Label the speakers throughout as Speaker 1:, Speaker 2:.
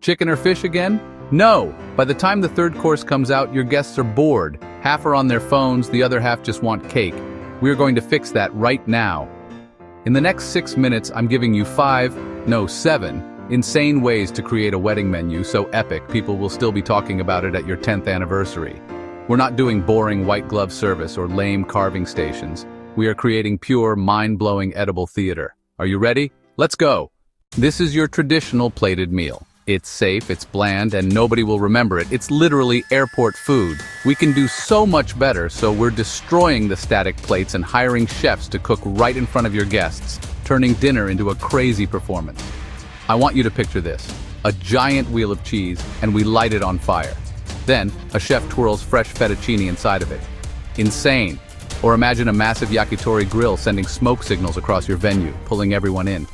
Speaker 1: Chicken or fish again? No! By the time the third course comes out, your guests are bored. Half are on their phones, the other half just want cake. We are going to fix that right now. In the next 6 minutes, I'm giving you 7 insane ways to create a wedding menu so epic people will still be talking about it at your 10th anniversary. We're not doing boring white glove service or lame carving stations. We are creating pure, mind-blowing edible theater. Are you ready? Let's go! This is your traditional plated meal. It's safe, it's bland, and nobody will remember it. It's literally airport food. We can do so much better, so we're destroying the static plates and hiring chefs to cook right in front of your guests, turning dinner into a crazy performance. I want you to picture this: a giant wheel of cheese, and we light it on fire. Then, a chef twirls fresh fettuccine inside of it. Insane! Or imagine a massive yakitori grill sending smoke signals across your venue, pulling everyone in.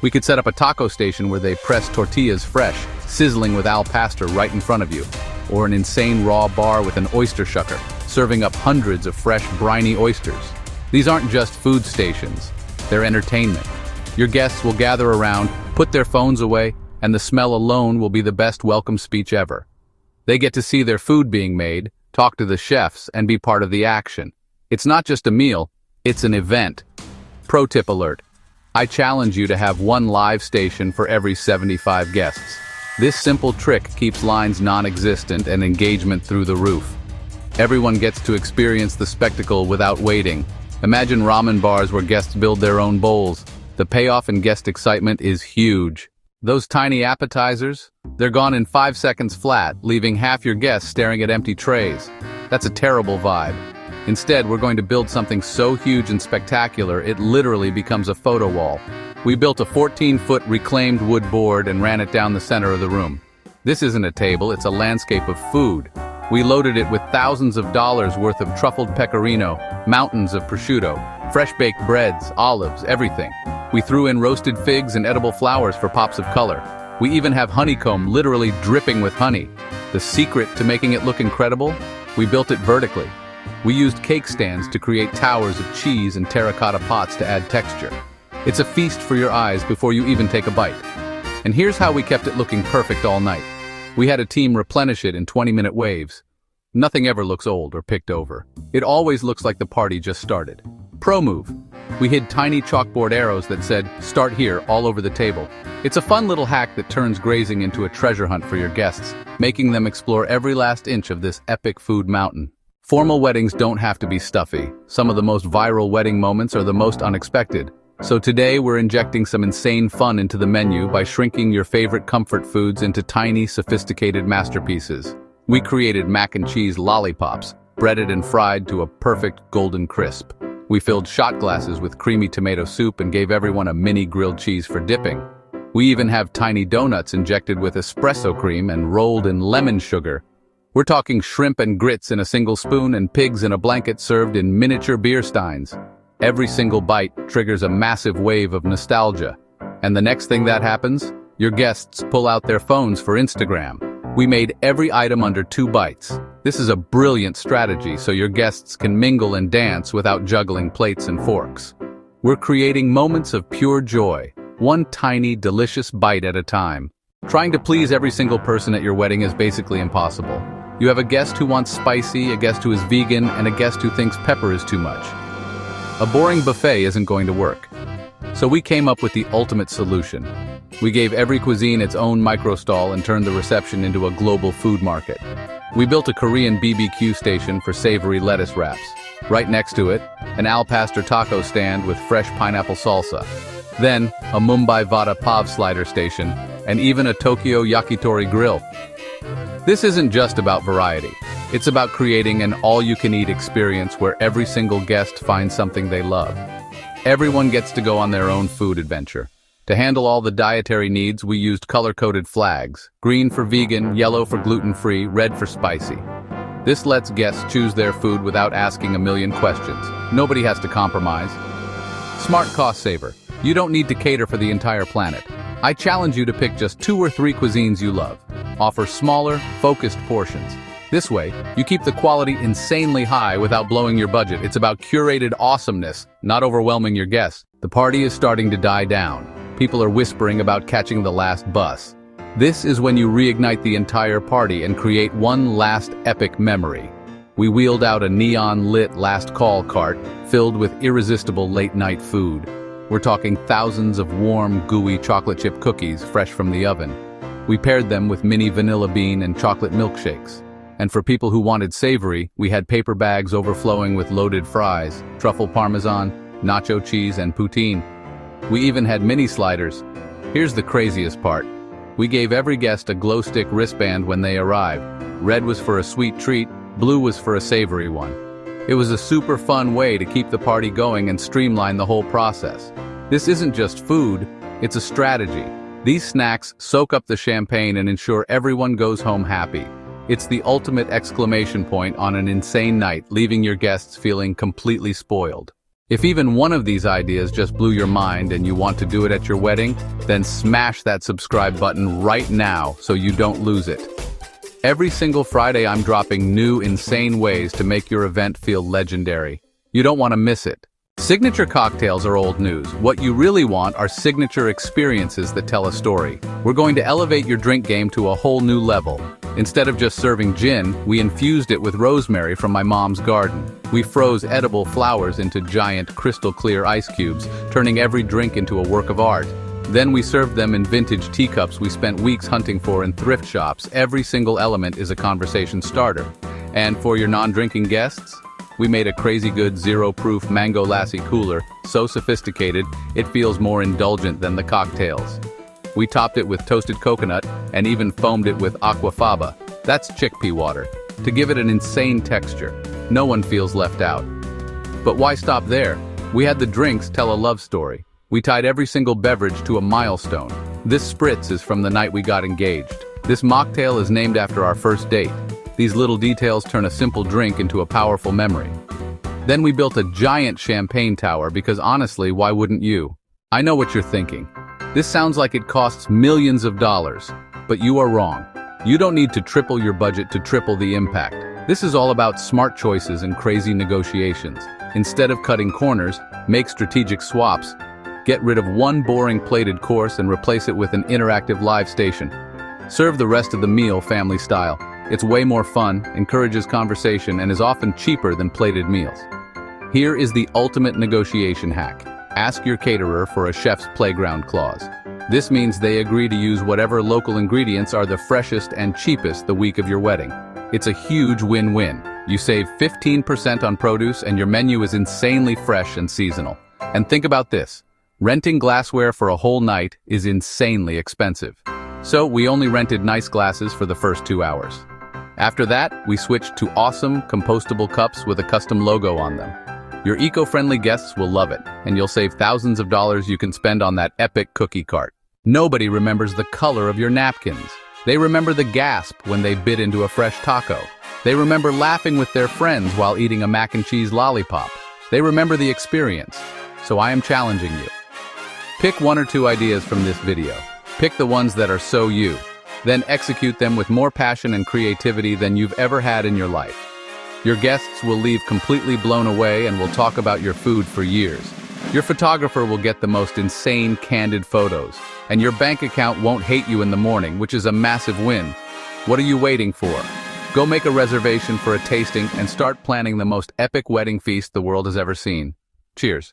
Speaker 1: We could set up a taco station where they press tortillas fresh, sizzling with al pastor right in front of you. Or an insane raw bar with an oyster shucker, serving up hundreds of fresh, briny oysters. These aren't just food stations, they're entertainment. Your guests will gather around, put their phones away, and the smell alone will be the best welcome speech ever. They get to see their food being made, talk to the chefs, and be part of the action. It's not just a meal, it's an event. Pro tip alert. I challenge you to have one live station for every 75 guests. This simple trick keeps lines non-existent and engagement through the roof. Everyone gets to experience the spectacle without waiting. Imagine ramen bars where guests build their own bowls. The payoff in guest excitement is huge. Those tiny appetizers? They're gone in 5 seconds flat, leaving half your guests staring at empty trays. That's a terrible vibe. Instead, we're going to build something so huge and spectacular it literally becomes a photo wall. We built a 14-foot reclaimed wood board and ran it down the center of the room. This isn't a table, it's a landscape of food. We loaded it with thousands of dollars worth of truffled pecorino, mountains of prosciutto, fresh-baked breads, olives, everything. We threw in roasted figs and edible flowers for pops of color. We even have honeycomb literally dripping with honey. The secret to making it look incredible? We built it vertically. We used cake stands to create towers of cheese and terracotta pots to add texture. It's a feast for your eyes before you even take a bite. And here's how we kept it looking perfect all night. We had a team replenish it in 20-minute waves. Nothing ever looks old or picked over. It always looks like the party just started. Pro move. We hid tiny chalkboard arrows that said, "Start here," all over the table. It's a fun little hack that turns grazing into a treasure hunt for your guests, making them explore every last inch of this epic food mountain. Formal weddings don't have to be stuffy. Some of the most viral wedding moments are the most unexpected. So today we're injecting some insane fun into the menu by shrinking your favorite comfort foods into tiny, sophisticated masterpieces. We created mac and cheese lollipops, breaded and fried to a perfect golden crisp. We filled shot glasses with creamy tomato soup and gave everyone a mini grilled cheese for dipping. We even have tiny donuts injected with espresso cream and rolled in lemon sugar. We're talking shrimp and grits in a single spoon and pigs in a blanket served in miniature beer steins. Every single bite triggers a massive wave of nostalgia. And the next thing that happens, your guests pull out their phones for Instagram. We made every item under 2 bites. This is a brilliant strategy so your guests can mingle and dance without juggling plates and forks. We're creating moments of pure joy, one tiny, delicious bite at a time. Trying to please every single person at your wedding is basically impossible. You have a guest who wants spicy, a guest who is vegan, and a guest who thinks pepper is too much. A boring buffet isn't going to work. So we came up with the ultimate solution. We gave every cuisine its own micro-stall and turned the reception into a global food market. We built a Korean BBQ station for savory lettuce wraps. Right next to it, an al pastor taco stand with fresh pineapple salsa. Then, a Mumbai Vada Pav slider station, and even a Tokyo yakitori grill. This isn't just about variety. It's about creating an all-you-can-eat experience where every single guest finds something they love. Everyone gets to go on their own food adventure. To handle all the dietary needs, we used color-coded flags. Green for vegan, yellow for gluten-free, red for spicy. This lets guests choose their food without asking a million questions. Nobody has to compromise. Smart cost saver. You don't need to cater for the entire planet. I challenge you to pick just 2 or 3 cuisines you love. Offer smaller, focused portions. This way, you keep the quality insanely high without blowing your budget. It's about curated awesomeness, not overwhelming your guests. The party is starting to die down. People are whispering about catching the last bus. This is when you reignite the entire party and create one last epic memory. We wheeled out a neon-lit last call cart filled with irresistible late-night food. We're talking thousands of warm, gooey chocolate chip cookies fresh from the oven. We paired them with mini vanilla bean and chocolate milkshakes. And for people who wanted savory, we had paper bags overflowing with loaded fries, truffle parmesan, nacho cheese, and poutine. We even had mini sliders. Here's the craziest part. We gave every guest a glow stick wristband when they arrived. Red was for a sweet treat, blue was for a savory one. It was a super fun way to keep the party going and streamline the whole process. This isn't just food, it's a strategy. These snacks soak up the champagne and ensure everyone goes home happy. It's the ultimate exclamation point on an insane night, leaving your guests feeling completely spoiled. If even one of these ideas just blew your mind and you want to do it at your wedding, then smash that subscribe button right now so you don't lose it. Every single Friday I'm dropping new, insane ways to make your event feel legendary. You don't want to miss it. Signature cocktails are old news. What you really want are signature experiences that tell a story. We're going to elevate your drink game to a whole new level. Instead of just serving gin, we infused it with rosemary from my mom's garden. We froze edible flowers into giant, crystal-clear ice cubes, turning every drink into a work of art. Then we served them in vintage teacups we spent weeks hunting for in thrift shops. Every single element is a conversation starter. And for your non-drinking guests, we made a crazy good zero-proof mango lassi cooler, so sophisticated it feels more indulgent than the cocktails. We topped it with toasted coconut and even foamed it with aquafaba. That's chickpea water, to give it an insane texture. No one feels left out. But why stop there? We had the drinks tell a love story. We tied every single beverage to a milestone. This spritz is from the night we got engaged. This mocktail is named after our first date. These little details turn a simple drink into a powerful memory. Then we built a giant champagne tower because honestly, why wouldn't you? I know what you're thinking. This sounds like it costs millions of dollars, but you are wrong. You don't need to triple your budget to triple the impact. This is all about smart choices and crazy negotiations. Instead of cutting corners, make strategic swaps. Get rid of one boring plated course and replace it with an interactive live station. Serve the rest of the meal family style. It's way more fun, encourages conversation, and is often cheaper than plated meals. Here is the ultimate negotiation hack. Ask your caterer for a chef's playground clause. This means they agree to use whatever local ingredients are the freshest and cheapest the week of your wedding. It's a huge win-win. You save 15% on produce and your menu is insanely fresh and seasonal. And think about this. Renting glassware for a whole night is insanely expensive. So we only rented nice glasses for the first 2 hours. After that, we switched to awesome, compostable cups with a custom logo on them. Your eco-friendly guests will love it, and you'll save thousands of dollars you can spend on that epic cookie cart. Nobody remembers the color of your napkins. They remember the gasp when they bit into a fresh taco. They remember laughing with their friends while eating a mac and cheese lollipop. They remember the experience. So I am challenging you. Pick 1 or 2 ideas from this video. Pick the ones that are so you. Then execute them with more passion and creativity than you've ever had in your life. Your guests will leave completely blown away and will talk about your food for years. Your photographer will get the most insane, candid photos, and your bank account won't hate you in the morning, which is a massive win. What are you waiting for? Go make a reservation for a tasting and start planning the most epic wedding feast the world has ever seen. Cheers.